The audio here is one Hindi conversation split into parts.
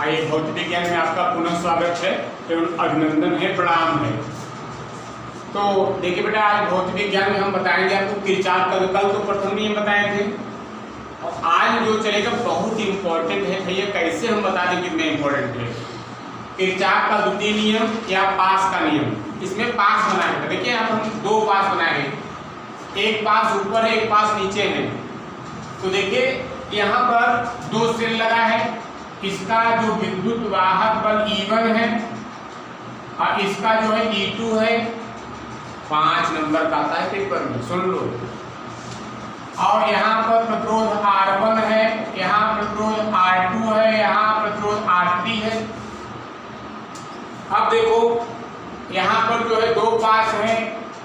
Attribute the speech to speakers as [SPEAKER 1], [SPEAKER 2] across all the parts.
[SPEAKER 1] आइए भौतिक विज्ञान में आपका पुनः स्वागत है एवं अभिनंदन है, प्रणाम है। तो देखिए बेटा, आज भौतिक विज्ञान में हम बताएंगे आपको किरचॉफ का, कल तो प्रथम नियम बताए थे और आज जो चलेगा बहुत इंपॉर्टेंट है भैया। कैसे हम बता दें कितने इंपॉर्टेंट है। किरचॉफ का द्वितीय नियम या पास का नियम, इसमें पास बनाए हैं। देखिए यहाँ हम दो पास बनाए हैं, एक पास ऊपर है एक पास नीचे है। तो देखिए यहाँ पर दो सेल लगा है, इसका जो विद्युत वाहक बल E1 है और इसका जो है E2 है। 5 नंबर का आता है पेपर में, सुन लो। और यहाँ पर प्रतिरोध R1 है, यहाँ प्रतिरोध R2 है, यहाँ प्रतिरोध R3 है। अब देखो यहाँ पर जो है दो पास है,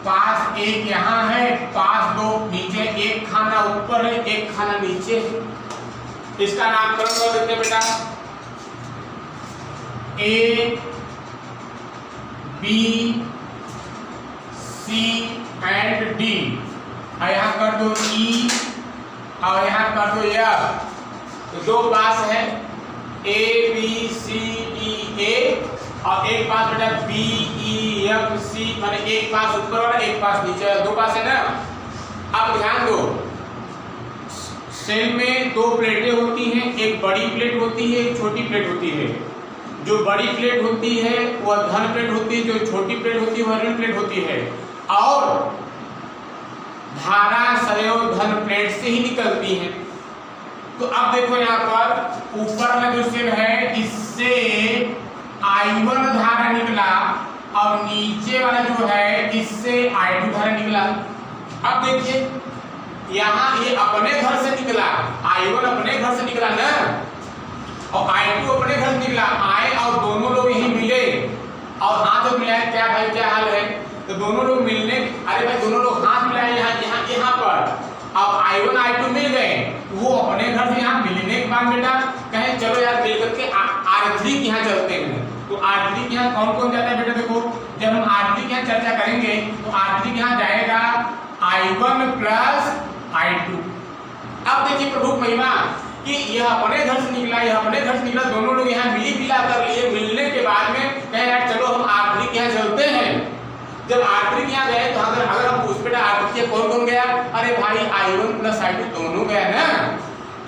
[SPEAKER 1] पास एक यहाँ है, पास दो नीचे, एक खाना ऊपर है एक खाना नीचे है। इसका नामकरण कर देते हैं बेटा, A, B, C and D। और यहाँ कर दो E और यहाँ कर दो F। तो दो पास है A, B, C, D, A और एक पास बेटा B, E, F, C, माने एक पास ऊपर और एक पास नीचे, दो पास है ना। अब ध्यान दो, सेल में दो प्लेटें होती हैं, एक बड़ी प्लेट होती है एक छोटी प्लेट होती है। जो बड़ी प्लेट होती है वह धन प्लेट होती है, जो छोटी प्लेट होती है वह ऋण प्लेट होती है। और धारा सदैव धन प्लेट से ही निकलती है। तो अब देखो यहाँ पर ऊपर वाला जो सेल है इससे I1 धारा निकला और नीचे वाला जो है इससे I2 धारा निकला। अब देखिए यहाँ ये अपने घर से निकला, I1 अपने घर से निकला ना, और I2 अपने घर से निकला। आए और दोनों लोग यही मिले और हाथ मिलाए, क्या भाई क्या हाल है। तो दोनों लोग मिलने, अरे भाई दोनों लोग हाथ मिलाए यहाँ पर। अब I1 I2 मिल गए, वो अपने घर से यहाँ मिलने के बाद बेटा कहे चलो यार मिल करके R3 के यहाँ चलते हैं। तो R3 के यहाँ कौन कौन जाता है बेटा, देखो जब हम R3 के यहाँ चर्चा करेंगे तो R3 के यहाँ जाएगा I1 प्लस I2। अब देखिए प्रभु महिमा कि यह अपने घर से निकला, यह अपने घर से निकला, दोनों लोग यहाँ मिली मिला कर लिए। मिलने के बाद में कहे यार चलो हम R3 के यहाँ चलते हैं। जब R3 के यहाँ गए तो अगर हम पूछ बेटा R3 के कौन कौन गया, अरे भाई I1 प्लस I2 दोनों गया ना।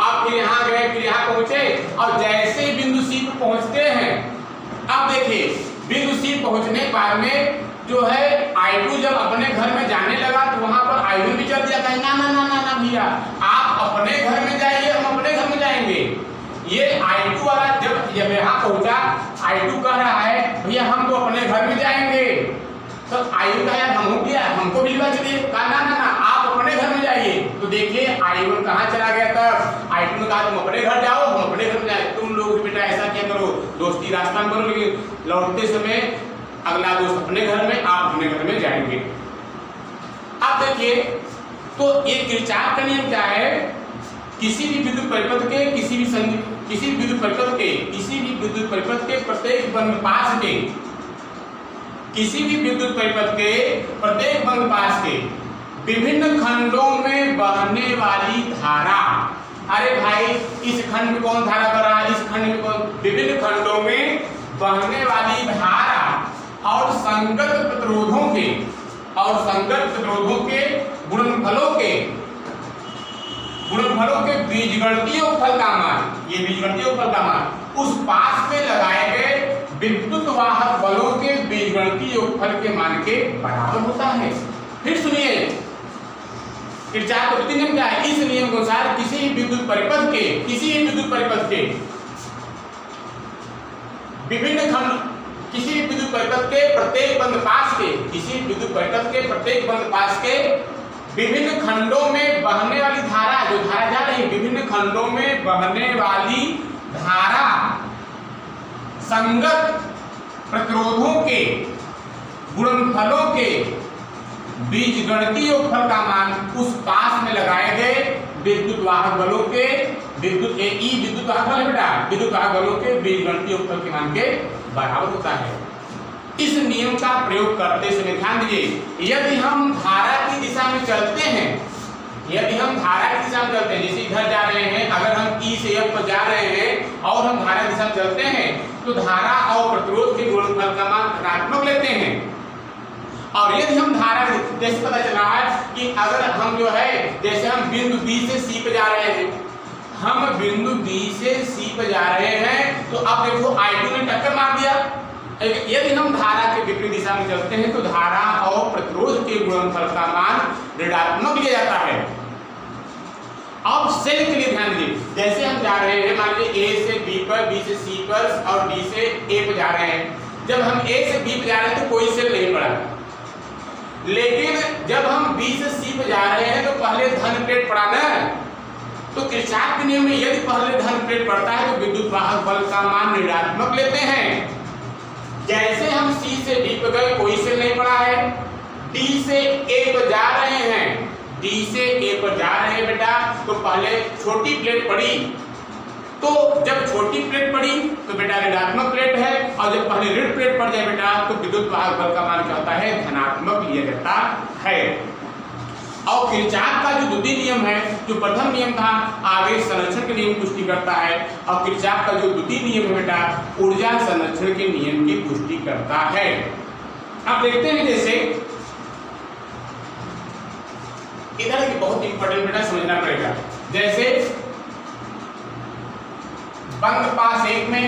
[SPEAKER 1] अब फिर यहाँ गए, फिर यहाँ पहुंचे और जैसे ही बिंदु C पर पहुंचते हैं, अब देखिए बिंदु C पहुंचने के बाद में जो है I2 जब अपने घर में जाने लगा तो वहां पर I1 भी चल दिया, कहे ना ना ना ना ना भैया आप अपने घर में जाइए, हम अपने घर में जाएंगे। ये I2 वाला जब यहाँ पहुंचा, I2 कह रहा है भैया हम तो अपने घर में जाएंगे। तो I1 कहा यार हमको भी लेकर चलिए, कहा ना ना ना आप अपने घर में जाइए। तो देखिए I1 कहाँ चला गया, तब I2 ने कहा तुम अपने घर जाओ हम अपने घर में जाए। तुम लोग बेटा ऐसा क्या करो, दोस्ती रास्ता में करो, लेकिन लौटते समय अगला दोस्त अपने घर में, आप अपने घर में जाएंगे। अब देखिए तो ये किरचॉफ का नियम क्या है, किसी भी विद्युत परिपथ के किसी भी विद्युत परिपथ के प्रत्येक बंद पास के किसी भी विद्युत परिपथ के प्रत्येक बंद पास के विभिन्न खंडों में बहने वाली धारा। अरे भाई इस खंड में कौन धारा बह रहा है, इस खंड में कौन, विभिन्न खंडों में बहने वाली धारा और संगत प्रतिरोधों के गुणनफलों के बीजगणितीय योगफल का मान, ये बीजगणितीय योगफल का मान उस पास में लगाए गए विद्युत वाहक बलों के बीजगणितीय योगफल के मान के बराबर होता है। फिर सुनिए किरचॉफ का द्वितीय नियम क्या है। इस नियम के अनुसार किसी भी विद्युत परिपथ के विभिन्न खंड, किसी भी विद्युत परिपथ के प्रत्येक बंद पास के प्रत्येक बंद पास के विभिन्न खंडों में बहने वाली धारा, जो धारा जा रही है विभिन्न खंडों में बहने वाली धारा संगत प्रतिरोधों के गुणनफलों के बीजगणितीय योगफल का मान उस पास में लगाए गए विद्युत वाहक बलों के विद्युत वाहक बलों के बीजगणितीय योगफल के मान के बराबर होता है। इस नियम का प्रयोग करते समय ध्यान दीजिए, यदि हम धारा की दिशा में चलते हैं यदि हम धारा की दिशा में चलते हैं, जैसे इधर जा रहे हैं, अगर हम ई से एफ पर जा रहे हैं और हम धारा दिशा में चलते हैं तो धारा और प्रतिरोध के गुणनफल का मान धनात्मक लेते हैं। और यदि हम धारा जैसे पता चला है कि अगर हम जो है जैसे हम बिंदु बी से सी पे जा रहे हैं, हम बिंदु बी से सी पे जा रहे हैं तो अब देखो I2 ने टक्कर मार दिया। यदि हम धारा के विपरीत दिशा में चलते हैं तो धारा और प्रतिरोध के गुणनफल का मान ऋणात्मक लिया जाता है। अब सेल के लिए ध्यान दीजिए, जैसे हम जा रहे हैं मान लीजिए A से B पर, B से C पर और D से A पर जा रहे हैं। जब हम A से B पर जा रहे हैं तो कोई सेल नहीं पड़ा, लेकिन जब हम B से C पर जा रहे हैं तो पहले धन प्लेट पड़ा ना। तो किरचॉफ के नियम में यदि पहले धन प्लेट पड़ता है तो विद्युत वाहक बल का मान ऋणात्मक लेते हैं। जैसे हम C से D पर गए कोई सेल नहीं पड़ा है, D से A पर जा रहे हैं, D से A पर जा रहे हैं बेटा तो पहले छोटी प्लेट पड़ी, तो जब छोटी प्लेट पड़ी तो बेटा ऋणात्मक प्लेट है, और जब पहले ऋण प्लेट पड़ जाए बेटा तो विद्युत वाहक बल का मान क्या होता है, धनात्मक लिया जाता है। और किरचॉफ का जो द्वितीय नियम है, जो प्रथम नियम था आवेश संरक्षण के नियम की पुष्टि करता है, और किरचॉफ का जो द्वितीय नियम है बेटा ऊर्जा संरक्षण के नियम की पुष्टि करता है। अब देखते हैं जैसे इधर की बहुत इंपॉर्टेंट बेटा समझना पड़ेगा। जैसे बंद पास एक में,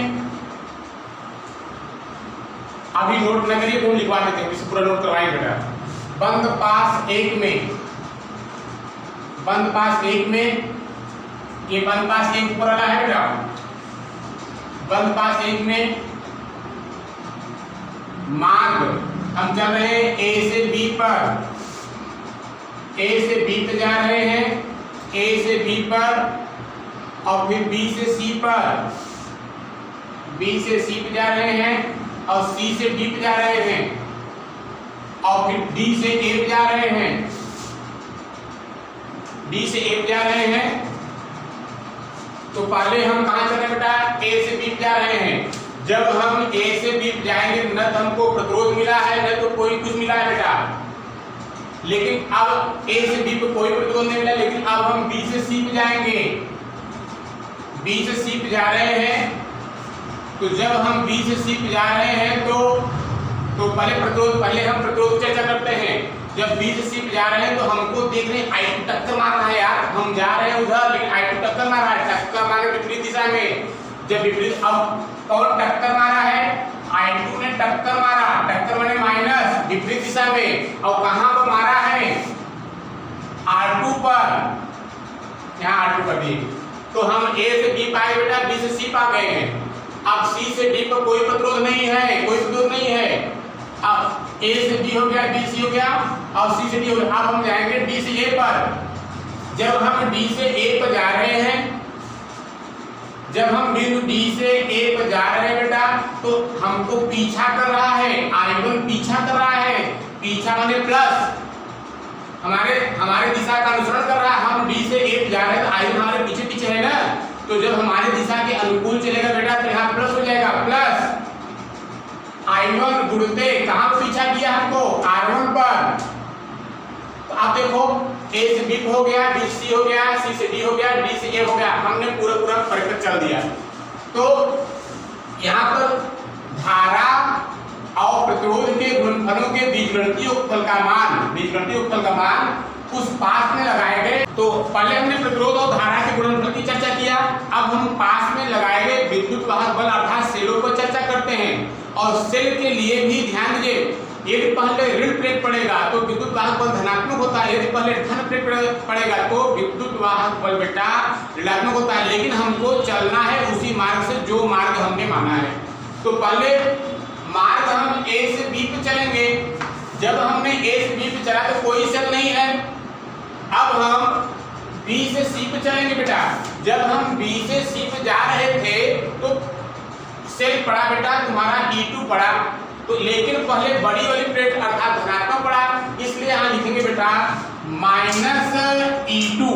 [SPEAKER 1] अभी नोट न करिए तो लिखवा देते हैं, इसे पूरा नोट करवाएंगे बेटा। बंद पास एक में, बंद पास एक में, ये बंद पास एक ऊपर वाला है बेटा, बंद पास एक में मार्ग हम चल रहे हैं A से B पर, A से B पे जा रहे हैं, A से B पर और फिर B से C पर, B से C पे जा रहे हैं और C से D पे जा रहे हैं और फिर D से A पे जा रहे हैं, D से A पे जा रहे हैं। तो पहले हम कहाँ चल रहे हैं बेटा, A से B पे जा रहे हैं। जब हम A से B पे जाएंगे न तो हमको प्रतिरोध मिला है न तो कोई कुछ मिला है बेटा, लेकिन अब A से B पे कोई प्रतिरोध नहीं मिला, लेकिन अब हम B से C पे जाएंगे। B से C पे जा रहे हैं, तो जब हम B से C पे जा रहे हैं तो पहले हम प्रतिरोध चर्चा करते हैं। जब B से C पे जा रहे हैं तो हमको देख रहे हैं I2 टक्कर मार रहा है यार, हम जा रहे हैं उधर लेकिन I2 टक्कर मार रहा है, टक्कर मारे विपरीत दिशा में। जब विपरीत, अब कौन टक्कर मारा है, I2 ने टक्कर मारा, टक्कर माने माइनस विपरीत दिशा में, और कहां पर मारा है, R2 पर, यहाँ R2 कर दिए। तो हम A से B पाए बेटा, B से C पा गए हैं। अब C से D पर कोई प्रतिरोध नहीं है, कोई प्रतिरोध नहीं है। अब A से B हो गया, B से हो गया और C से D हो गया। अब हम जाएंगे D से A पर। जब हम D से A पर जा रहे हैं, जब हम बिंदु D से A पर जा रहे हैं बेटा तो हमको पीछा कर रहा है, I1 पीछा कर रहा है, पीछा माने प्लस, हमारे दिशा का अनुसरण कर रहा है। हम D से A जा रहे हैं तो I1 हमारे पीछे पीछे है ना, तो जब हमारे दिशा के अनुकूल चलेगा बेटा तो यहाँ प्लस हो जाएगा, प्लस I1 गुणते कहाँ पीछा किया हमको, R1 पर। तो आप देखो A से B हो गया, B से C हो गया, C से D हो गया, D से A हो गया, हमने पूरा परिपथ चल दिया। तो यहाँ पर धारा और प्रतिरोध के गुणनफलों के बीजगणितीय योगफल का मान उस पास में लगाए गए। तो पहले हमने प्रतिरोध और धारा के गुणनफल की चर्चा किया, अब हम पास में लगाए गए विद्युत वाहक बल अर्थात सेलों पर चर्चा करते हैं। और सेल के लिए भी ध्यान दीजिए, यदि पहले ऋण प्लेट पड़ेगा तो विद्युत वाहक बल धनात्मक होता है, यदि पहले धन प्लेट पड़ेगा तो विद्युत वाहक बल बेटा ऋणात्मक होता है। लेकिन हमको चलना है उसी मार्ग से जो मार्ग हमने माना है। तो पहले मार्ग हम A से B पे चलेंगे। जब हमने A से B पे चला तो कोई सेल नहीं है। अब हम B से C पे चलेंगे बेटा। जब हम B से C पे जा रहे थे तो सेल पड़ा बेटा तुम्हारा E2 पड़ा, तो लेकिन पहले बड़ी वाली प्लेट अर्थात धनात्मक पड़ा, इसलिए यहाँ लिखेंगे बेटा -E2।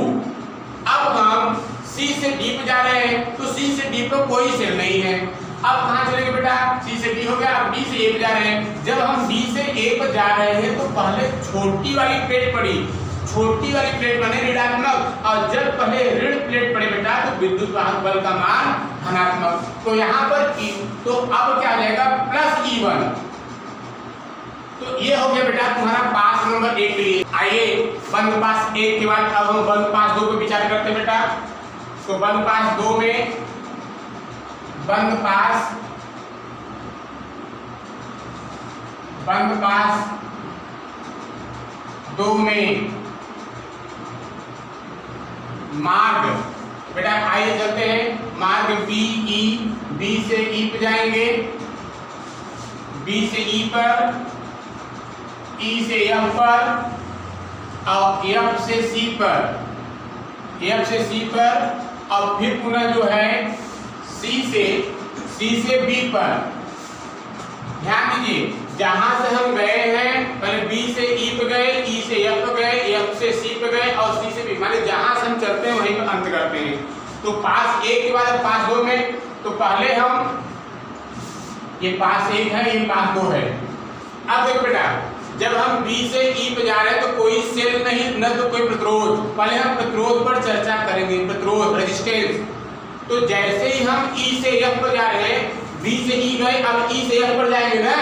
[SPEAKER 1] अब हम C से D पे जा रहे हैं तो C से D पे कोई सेल नहीं है। अब कहाँ चलेंगे बेटा, C से D हो गया, अब D से A पे जा रहे हैं। जब हम D से A पर जा रहे हैं तो पहले छोटी वाली प्लेट पड़ी, छोटी वाली प्लेट बने ऋणात्मक, और जब पहले ऋण प्लेट पड़े बेटा तो विद्युत वाहक बल का मान धनात्मक। तो यहाँ पर तो अब क्या आ जाएगा प्लस E1। तो ये हो गया बेटा तुम्हारा पास नंबर 1 के लिए। आइए बंद पास 1 के बाद अब हम बंद पास 2 पे विचार करते हैं बेटा। तो बंद पास 2 में बंद पास दो में मार्ग बेटा आइए चलते हैं मार्ग बी से ई पे जाएंगे, बी से ई पर, ई से एफ पर और एफ से सी पर, एफ से सी पर और फिर पुनः जो है सी से बी पर। ध्यान दीजिए जहां से हम गए हैं पहले बी से ई पे गए, ई से एफ पे गए, एफ से सी पे गए और सी से बी, माने जहां से हम चलते हैं वहीं पर अंत करते हैं। तो पास 1 के बाद पास 2 में तो पहले हम ये पास 1 है ये पास 2 है। अब देखो बेटा जब हम बी से ई पे जा रहे हैं तो कोई सेल नहीं न तो कोई प्रतिरोध, पहले हम प्रतिरोध पर चर्चा करेंगे, प्रतिरोध रेजिस्टेंस। तो जैसे ही हम ई से एफ पर जा रहे हैं, बी से ई गए अब ई से एफ पर जाएंगे ना,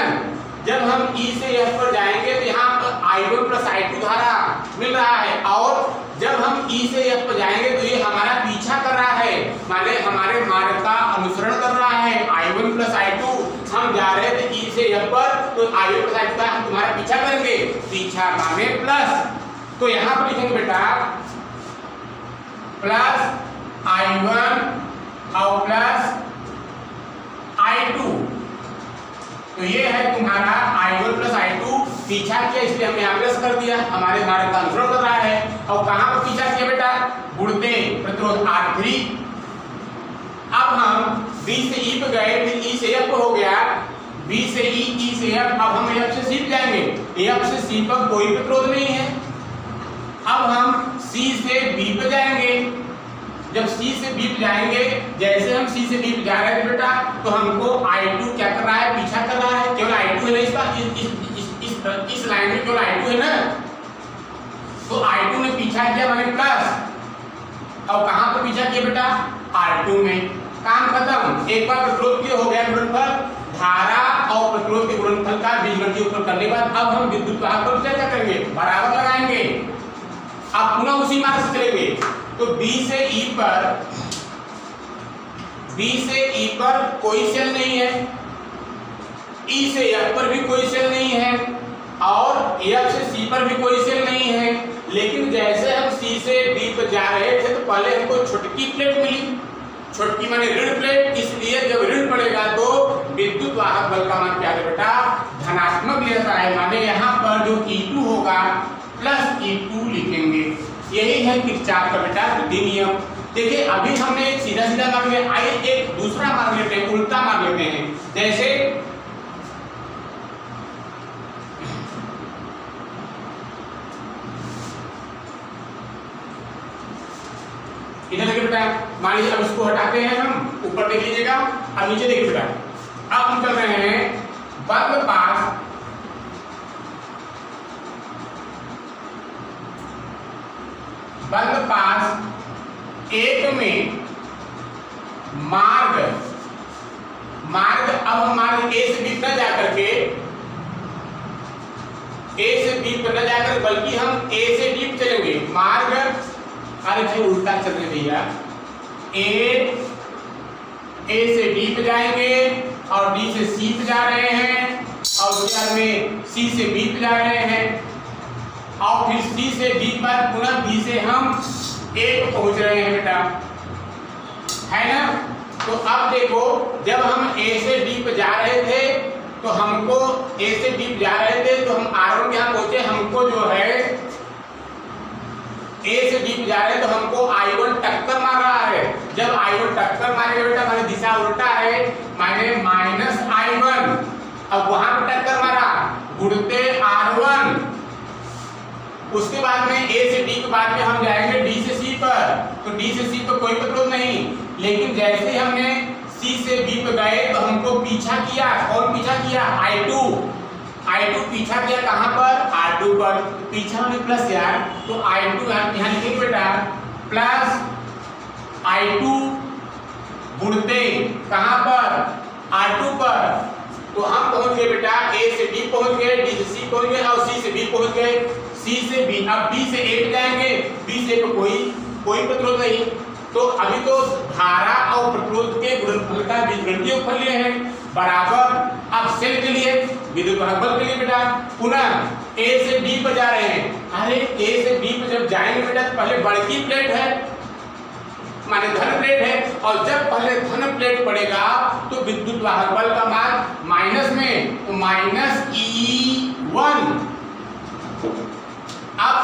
[SPEAKER 1] जब हम ई से एफ पर जाएंगे तो यहाँ पर I1 प्लस I2 धारा मिल रहा है, और जब हम ई से एफ पर जाएंगे तो ये हमारा पीछा कर रहा है, माने हमारे मार्ग का अनुसरण कर रहा है। I1 प्लस I2 हम जा रहे थे ई से एफ पर, तो I1 प्लस I2 का हम तुम्हारा पीछा करेंगे, पीछा माने प्लस। तो यहाँ पर लिखेंगे बेटा प्लस I1 और प्लस I2। तो ये है तुम्हारा I1 प्लस I2 पीछा किया, इसलिए हमने यहाँ प्लस कर दिया, हमारे मार्ग का अनुसरण कर रहा है। और कहाँ पर पीछा किया बेटा गुणते प्रतिरोध R3। अब हम B से E पे गए, फिर E से F हो गया, B से E, E से F, अब हम F से C पे जाएंगे, F से C पर कोई प्रतिरोध नहीं है। अब हम C से B पे जाएंगे, जब C से B पे जाएंगे, जैसे हम C से B पे जा रहे थे बेटा तो हमको I2 क्या कर रहा है पीछा कर रहा है, केवल I2 है ना इस लाइन में केवल I2 है ना, तो I2 ने पीछा किया माने प्लस। और कहां पर पीछा किया बेटा R2 में। काम खत्म, एक बार प्रतिरोध के हो गया गुणनफल, धारा और प्रतिरोध के गुणनफल का बीजगणितीय उपयोग करने के बाद अब हम विद्युत वाहक पर चर्चा करेंगे, बराबर लगाएंगे। अब पुनः उसी मार्ग से चलेंगे, तो B से E पर कोई सेल नहीं है, E से F पर भी कोई सेल नहीं है और F से C पर भी कोई सेल नहीं है। लेकिन जैसे हम C से B पर जा रहे थे तो पहले हमको छोटकी प्लेट मिली, छोटकी माने ऋण प्लेट, इसलिए जब ऋण पड़ेगा तो विद्युत वाहक बल का मान क्या है बेटा धनात्मक लेता है, माने यहाँ पर जो E2 होगा प्लस E2 लिखेंगे। यही है किरचॉफ का बेटा विद्युत नियम। देखिए अभी हमने एक सीधा सीधा मार्ग लिया, आइए एक दूसरा मार्ग लेते हैं, उल्टा मार्ग लेते हैं। जैसे इधर देखिए बेटा, मान लीजिए अब इसको हटाते हैं हम, ऊपर देख लीजिएगा, अब नीचे देखिए बेटा, अब हम कर रहे हैं बंद पास एक में मार्ग अब हम मार्ग A से B पर जाकर के A से B पर न जाकर बल्कि हम A से D पर चलेंगे। मार्ग अरे उल्टा चल रहे भैया, A से D पे जाएंगे और D से C पे जा रहे हैं और उसके में C से B पे जा रहे हैं और फिर C से D पर पुनः B से हम A को पहुंच रहे हैं बेटा, है ना। तो अब देखो जब हम A से D पे जा रहे थे तो हमको A से D पे जा रहे थे तो हम R1 के यहाँ पहुंचे, हमको जो है A से D पे जा रहे हैं तो हमको I1 टक्कर मार रहा है। जब I1 टक्कर मारेगा बेटा माने दिशा उल्टा है, माने माइनस I1। अब वहां पे टक्कर मारा गुणते R1, उसके बाद में A से D के बाद में हम जाएंगे D से C पर, तो D से C पर कोई प्रतिरोध नहीं। लेकिन जैसे ही हमने C से B पे गए तो हमको पीछा किया, कौन पीछा किया I2 पीछा किया कहाँ पर, R2 पर, पीछा में प्लस यार, तो I2 यहाँ लिखेंगे बेटा प्लस I2 गुणते कहाँ पर, R2 पर। तो हम पहुंच गए बेटा A से B पहुंच गए, D से C पहुंच गए और C से B पहुंच गए, C से B। अब B से A पे जाएंगे, B से A पे कोई प्रतिरोध नहीं, तो अभी तो धारा और प्रतिरोध के गुणनफल का बीजगणितीय योगफल लिए हैं बराबर। अब सेल के लिए विद्युत वाहक बल के लिए बेटा पुनः A से B पर जा रहे हैं। अरे A से B पर जब जाएंगे बेटा तो पहले बड़की प्लेट है माने धन प्लेट है, और जब पहले धन प्लेट पड़ेगा तो विद्युत वाहक बल का मान माइनस में, तो माइनस E1। अब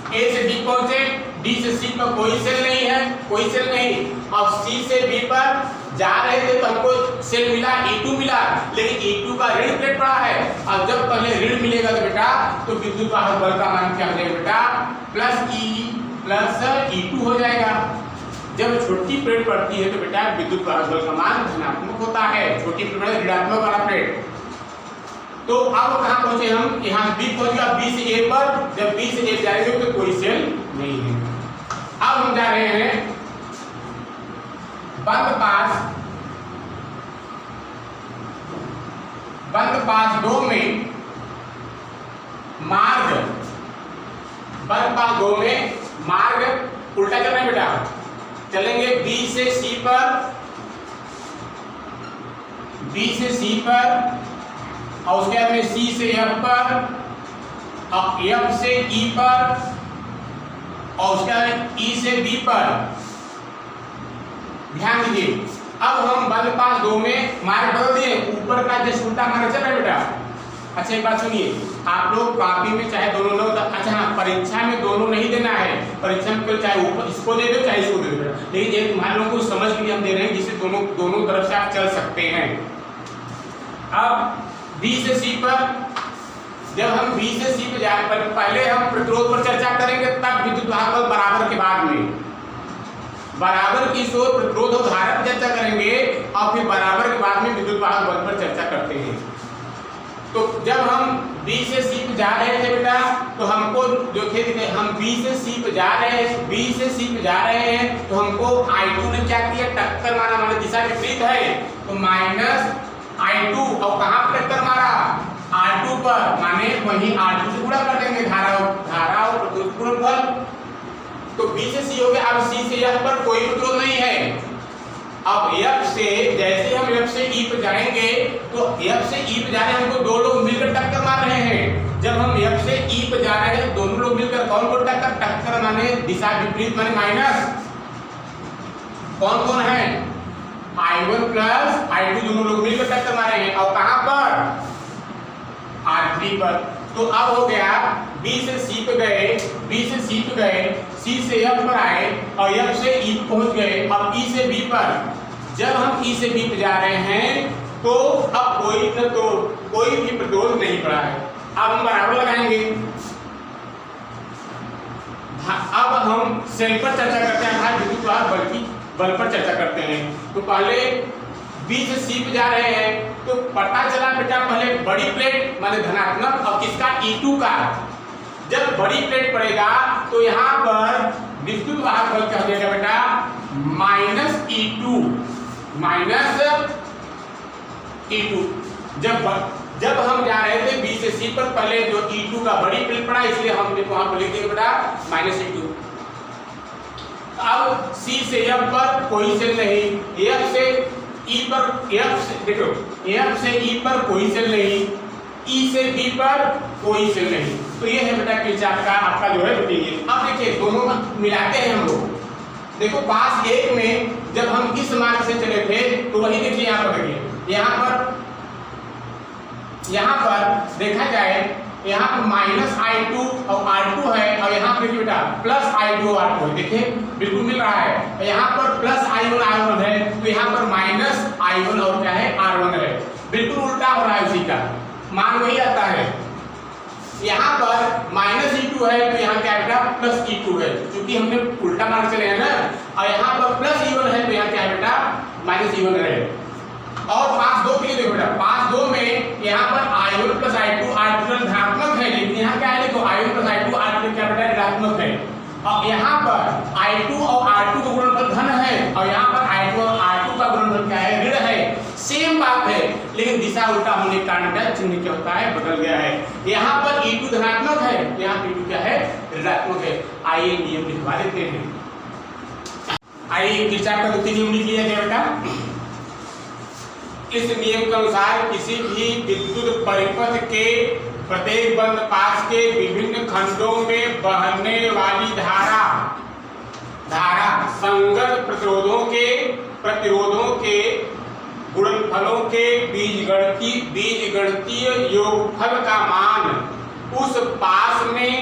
[SPEAKER 1] A से B पहुंचे, D से C पर कोई सेल नहीं है, कोई सेल नहीं। अब C से B पर जा रहे थे तो हमको सेल मिला, E2 मिला, लेकिन E2 का ऋण प्लेट पड़ा है। अब जब पहले ऋण मिलेगा तो बेटा तो विद्युत वाहक बल का मान क्या हो जाएगा बेटा, प्लस E प्लस E2 हो जाएगा। जब छोटी प्लेट पड़ती है तो बेटा विद्युत वाहक बल का मान धनात्मक होता है, छोटी प्लेट ऋणात्मक वाला प्लेट। तो अब कहाँ पहुंचे हम, यहाँ B पहुंच गया, B से A पर, जब B से A जाएंगे तो कोई सेल नहीं है। अब हम जा रहे हैं बंद पास 2 में मार्ग, बंद पास 2 में मार्ग उल्टा चलना है बेटा, चलेंगे B से C पर, B से C पर, और उसके बाद में C से F पर, और F से E पर, और उसके बाद E से B पर। ध्यान दीजिए, अब हम बंद पास 2 में मार्ग बदल दिए, ऊपर का जैसे उल्टा मार्ग चल रहा है बेटा। अच्छा एक बात सुनिए, आप लोग कॉपी में चाहे दोनों लो, अच्छा हाँ परीक्षा में दोनों नहीं देना है, परीक्षा में चाहे ऊपर इसको दे दो चाहे इसको दे दो, लेकिन ये तुम्हारे लोगों को समझ के लिए हम दे रहे हैं जिससे दोनों तरफ से आप चल सकते हैं। अब B से C पर, जब हम B से C पे जाए पर पहले हम प्रतिरोध पर चर्चा करेंगे, तब विद्युत वाहक बल बराबर के बाद में, बराबर की ओर प्रतिरोध और धारा पर चर्चा करेंगे और फिर बराबर के बाद में विद्युत वाहक बल पर चर्चा करते हैं। तो जब हम B से C पे जा रहे थे बेटा तो हमको देखिए हम B से C पे जा रहे हैं, B से C पे जा रहे हैं तो हमको I2 ने क्या किया, टक्कर मारा, माने दिशा विपरीत है तो माइनस I2, और कहाँ पर टक्कर मारा, R2 पर, माने वही R2 से गुणा कर देंगे धारा और प्रतिरोध गुणनफल। तो B से C हो गया। अब C से F पर कोई प्रतिरोध नहीं है। अब F से जैसे हम F से E पे जाएंगे तो F से E पे जा रहे हैं, हमको दो लोग मिलकर टक्कर मार रहे हैं। जब हम F से E पे जा रहे हैं दोनों लोग मिलकर कौन कौन टक्कर माने दिशा विपरीत माने माइनस, कौन कौन है, I1 प्लस I2 दोनों लोग मिलकर टक्कर मारे हैं। और कहां पर, R3 पर। तो अब हो गया B से C पे गए, B से C पे गए, C से F पर आए और F से E पहुंच गए। अब E से B पर, जब हम E से B पे जा रहे हैं तो अब कोई भी प्रतिरोध नहीं पड़ा है। अब हम बराबर लगाएंगे। अब हम सेल पर चर्चा करते हैं, भाई विद्युत वाहक बल पर चर्चा करते हैं। तो पहले B से C पे जा रहे हैं तो पता चला बेटा पहले बड़ी प्लेट माने धनात्मक और किसका, E2 का। जब बड़ी प्लेट पड़ेगा तो यहाँ पर विद्युत वाहक बल क्या हो जाएगा बेटा, माइनस E2। जब हम जा रहे थे B से C पर, पहले जो E2 का बड़ी प्लेट पड़ा इसलिए हम वहां पर लिख देंगे बेटा माइनस E2। अब C से F पर कोई सेल नहीं, F से E पर, देखो F से E पर कोई सेल नहीं, E से B पर कोई सेल नहीं। तो ये है बेटा किरचॉफ का आपका जो है रूटीन। अब देखिए दोनों मिलाते हैं हम लोग। देखो पास 1 में जब हम इस मार्ग से चले थे तो वही देखिए यहाँ पर, देखिए यहाँ पर देखा जाए यहाँ पर माइनस I2 और R2 है और यहाँ पर देखिए बेटा प्लस I2 R2 है, देखिए बिल्कुल मिल रहा है। यहाँ पर प्लस I1 R1 है तो यहाँ पर माइनस I1 और क्या है R1 है, बिल्कुल उल्टा हो रहा है, उसी का मान वही आता है। यहाँ पर माइनस E2 है तो यहाँ क्या बेटा प्लस E2 है, क्योंकि हमने उल्टा मान चले हैं ना। और यहाँ पर प्लस E1 है तो यहाँ क्या बेटा माइनस E1 है। और पास 2 के लिए देखो बेटा, पास 2 में यहाँ पर I1 प्लस I2 R3 और यहाँ पर I2 और R2 का गुणनफल धन है और यहाँ पर I2 और R2 का गुणनफल क्या है, ऋण है। सेम बात है, लेकिन दिशा उल्टा होने के कारण क्या चिन्ह क्या होता है, बदल गया है। यहाँ पर E2 धनात्मक है, यहाँ E2 क्या है, ऋणात्मक है। आइए नियम लिखवा देते हैं। आइए किरचॉफ का द्वितीय नियम लिख लिया गया बेटा। इस नियम के अनुसार किसी भी विद्युत परिपथ के प्रत्येक बंद पाश के विभिन्न खंडों में बहने वाली धारा संगत प्रतिरोधों के गुणनफलों के बीजगणितीय योगफल का मान उस पाश में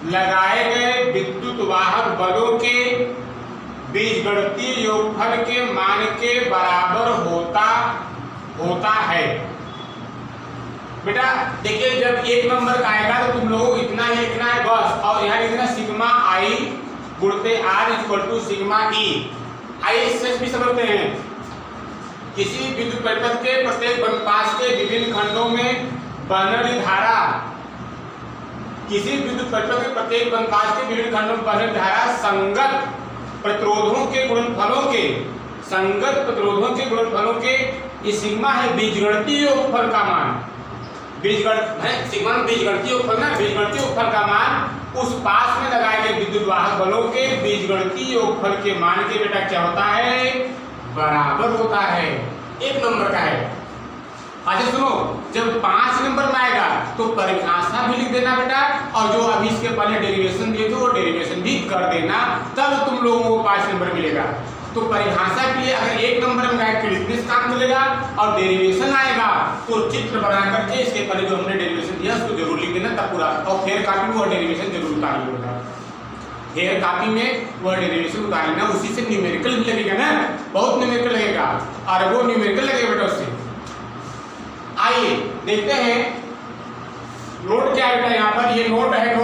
[SPEAKER 1] लगाए गए विद्युत वाहक बलों के बीजगणितीय योगफल के मान के बराबर होता है। बेटा देखिए, जब एक नंबर का आएगा तो तुम लोगों को इतना ही लिखना है बस, और यहाँ लिखना सिग्मा आई गुणते R equal to sigma E. आइए इससे भी समझते हैं। किसी विद्युत परिपथ के प्रत्येक बंदपाश के विभिन्न खंडों में बहने वाली धारा, किसी विद्युत परिपथ के प्रत्येक बंदपाश के विभिन्न खंडों में बहने वाली धारा संगत प्रतिरोधों के गुणनफलों के ये सिग्मा है बीजगणितीय योगफल का मान। सिग्मा बीजगणितीय योगफल ना, बीजगणितीय योगफल का मान उस पास में लगाए गए विद्युत वाहक बलों के बीजगणितीय योगफल के मान के बेटा क्या होता है, बराबर होता है। एक नंबर का है। अच्छा सुनो, जब 5 नंबर में आएगा तो परिभाषा भी लिख देना बेटा, और जो अभी इसके पहले डेरिवेशन दिए थे वो डेरिवेशन भी कर देना, तब तुम लोगों को 5 नंबर मिलेगा। तो परिभाषा के लिए अगर 1 नंबर में आए तो लिखने से काम चलेगा, और डेरिवेशन आएगा तो चित्र बना करके इसके पहले जो हमने डेरिवेशन दिया उसको जरूर लिख देना तब पूरा, और फेयर कॉपी में वो डेरिवेशन जरूर उतार लेना। फेयर कॉपी में वह डेरिवेशन उतार लेना, उसी से न्यूमेरिकल भी लगेगा ना, बहुत न्यूमेरिकल लगेगा, और वो न्यूमेरिकल लगेगा बेटा उससे। आइए देखते हैं नोट क्या है बेटा। यहाँ पर ये नोट है,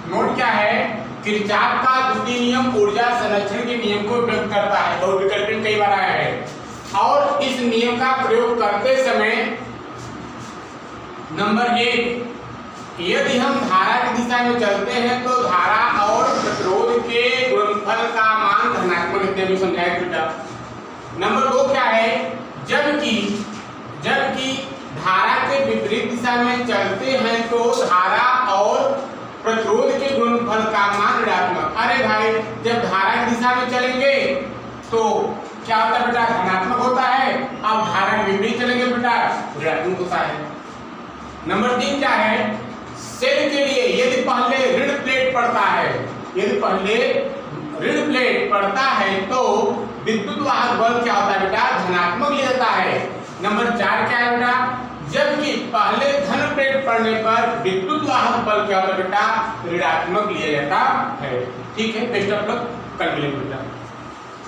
[SPEAKER 1] नोट क्या है, किरचॉफ का द्वितीय नियम ऊर्जा संरक्षण के नियम को व्यक्त करता है, बहुविकल्पी कई बार आया है। और इस नियम का प्रयोग करते समय नंबर 1, यदि हम धारा की दिशा में चलते हैं तो धारा और प्रतिरोध के गुणनफल का मान धनात्मक लिखते हुए समझाया बेटा। नंबर 2 क्या है, जबकि धारा के विपरीत दिशा में चलते हैं तो धारा और प्रतिरोध के गुणनफल का मान ऋणात्मक। अरे भाई, जब धारा की दिशा में चलेंगे तो क्या होता है बेटा, धनात्मक होता है, अब धारा के विपरीत चलेंगे बेटा ऋणात्मक होता है। नंबर 3 क्या है, सेल के लिए यदि पहले ऋण प्लेट पड़ता है तो विद्युत वाहक बल क्या होता है बेटा, धनात्मक लिया जाता है। नंबर 4 क्या है बेटा, जबकि पहले धन प्लेट पड़ने पर विद्युत वाहक बल क्या होता है बेटा, ऋणात्मक लिया जाता है। ठीक है, बेस्ट ऑफ लक, कल मिलेंगे बेटा।